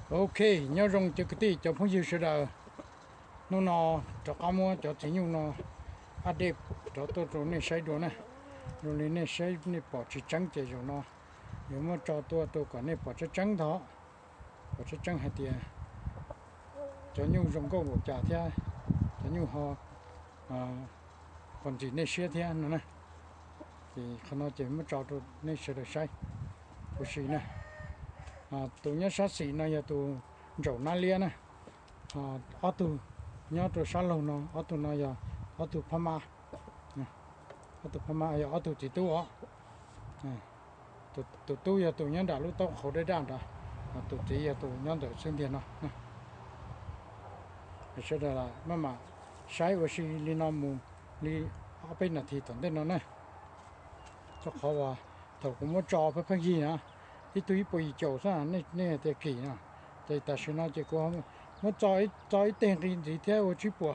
OK, nhớ rong cho cái tí cho phong yêu sự đó nó cho cá mua cho chính用nó à đẹp cho tôi này xây đồ này rồi này xây này bỏ chỉ trắng chỉ rồi nó nếu mà cho tôi còn này bỏ chỉ trắng đó bỏ chỉ trắng hay tiền cho nhung rong có một trả thế cho nhung họ còn chỉ này xây thế nữa nè thì khi nào chỉ mới cho tôi này xây được xây của gì nè tôi nhớ sát sĩ này giờ tôi rau na lia nè ở tôi nhớ tôi sát lâu nó ở tôi này giờ ở tôi Pama ở tôi Pama ở tôi chỉ tôi tôi giờ tôi nhớ đã lúc tao khổ đấy đàn đó tôi chỉ giờ tôi nhớ được sinh tiền nó sẽ là mà sai với si li nó mù li ở bên là thì tận đây nó nè cho khó vào thầu cũng muốn cho phải gì nữaที่ตุยปุยโจซะนี่แต่กี่นะแต่ชนะจะก็มันจอยแต่งกินที่เที่ยวชิปัว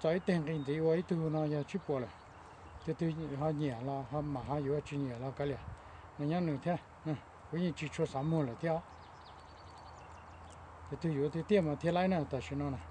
จอยแต่งกินที่ไว้ตัวนะอย่าชิปัวเลยจะตุยหาเหนียละหามาหาอยู่จีเหนียละก็เลยนั่นยังหนึ่งเท่าวันนี้จีชัว3มื้อเลยเที่ยวจะตุยอยู่ที่เตี้ยมาเที่ยวไรนะแต่ชนะนะ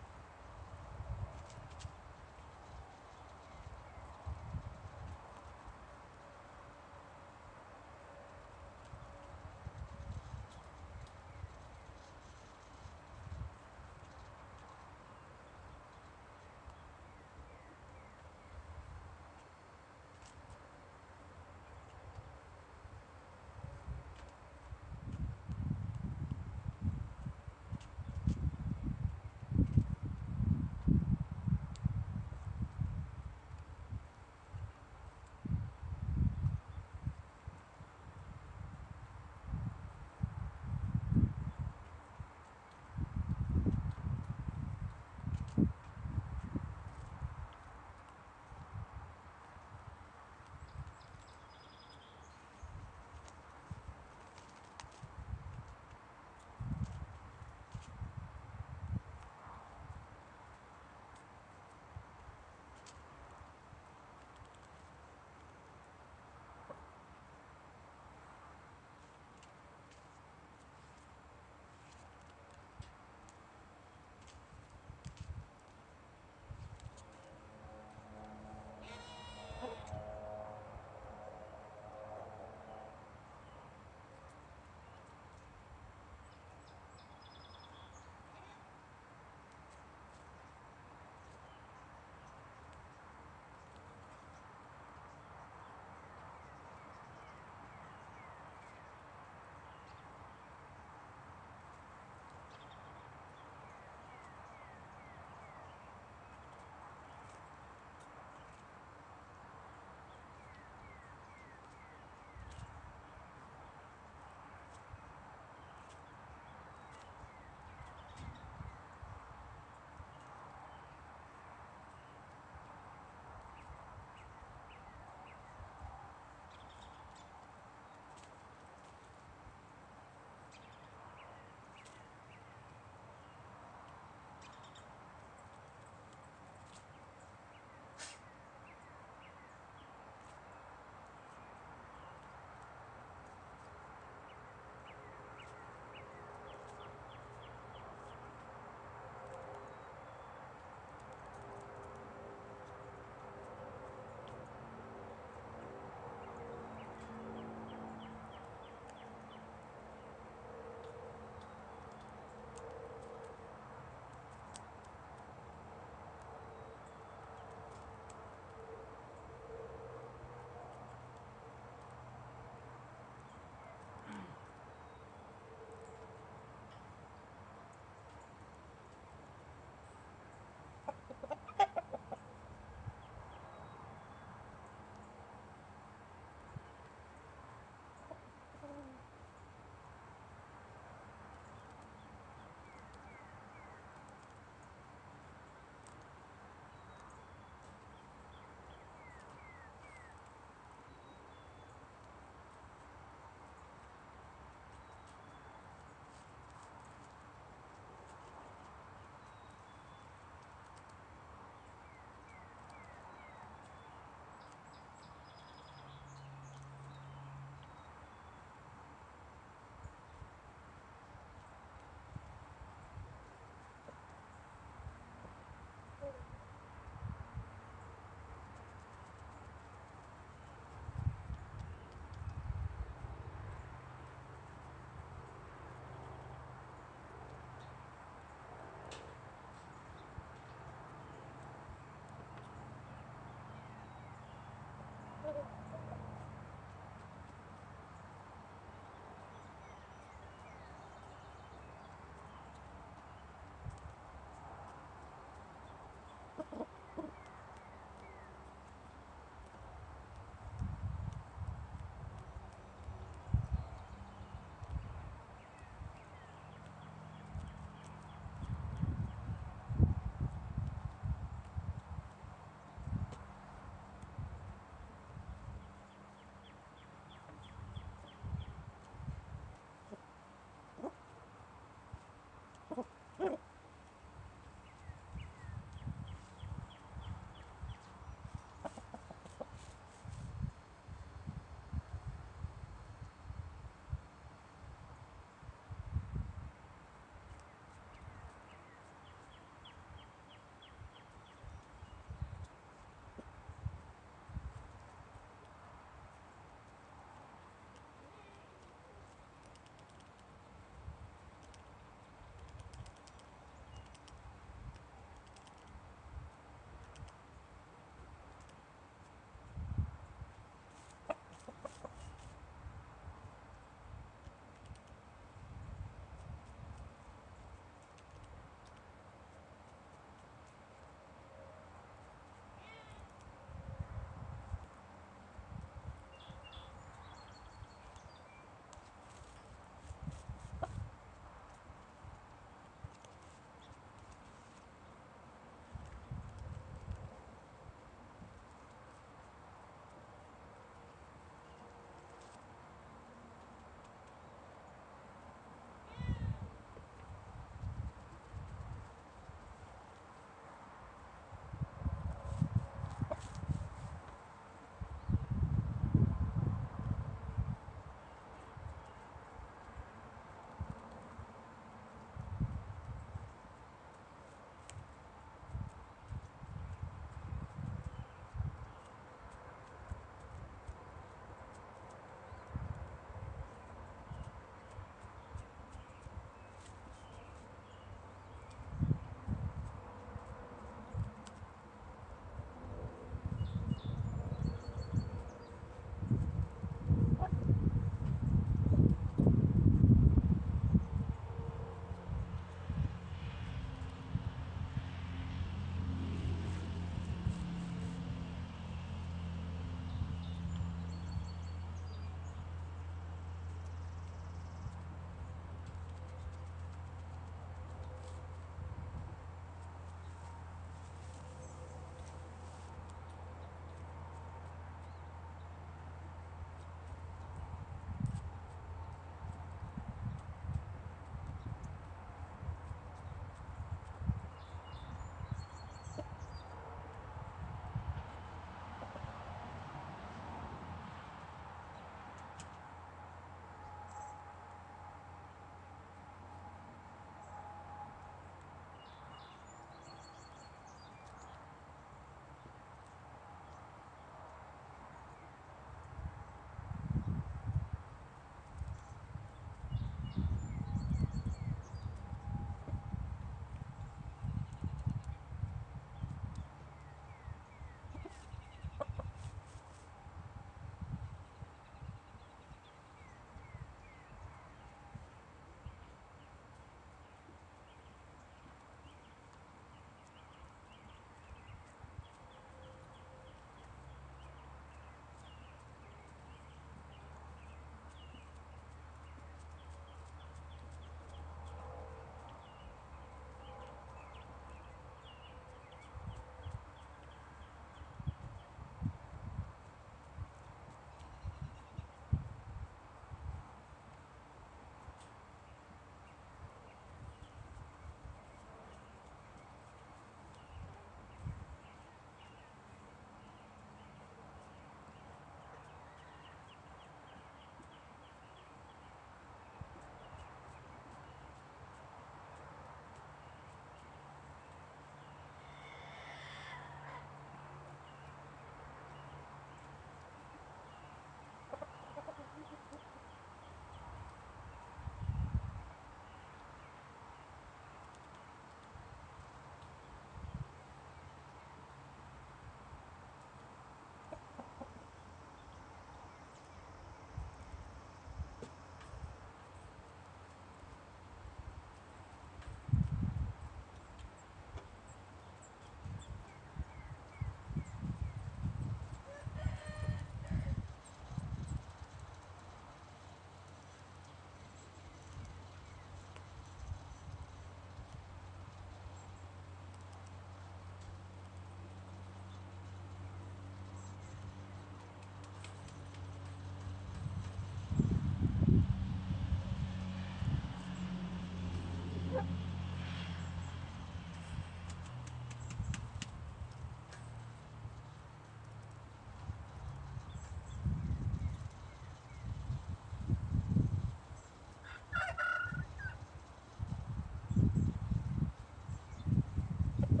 โอ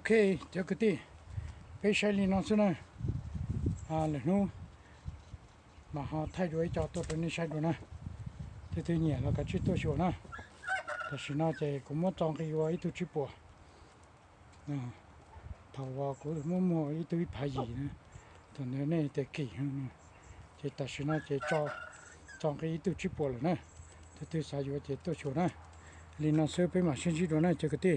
เคเจ้ากติไปใช้ลีนอนซะนะแล้วนูมาหาไทยด้วยจอตัวนี้ใช้ดูนะที่เนี่ยแล้วก็ชิดตัวชัวนะแต่สิน่าจะกูมจองกี่ว่าอีตัวชิปัวถ้าว่ากูมั่วอีตัวพายีนะตอนนี้เนี่ยแต่กี่นะจะแต่สิน่าจะจองกี่ตัวชิปัวเลยนะที่สายอยู่จะตัวชัวนะลีนอนเสือไปมาชิดดูนะเจ้ากติ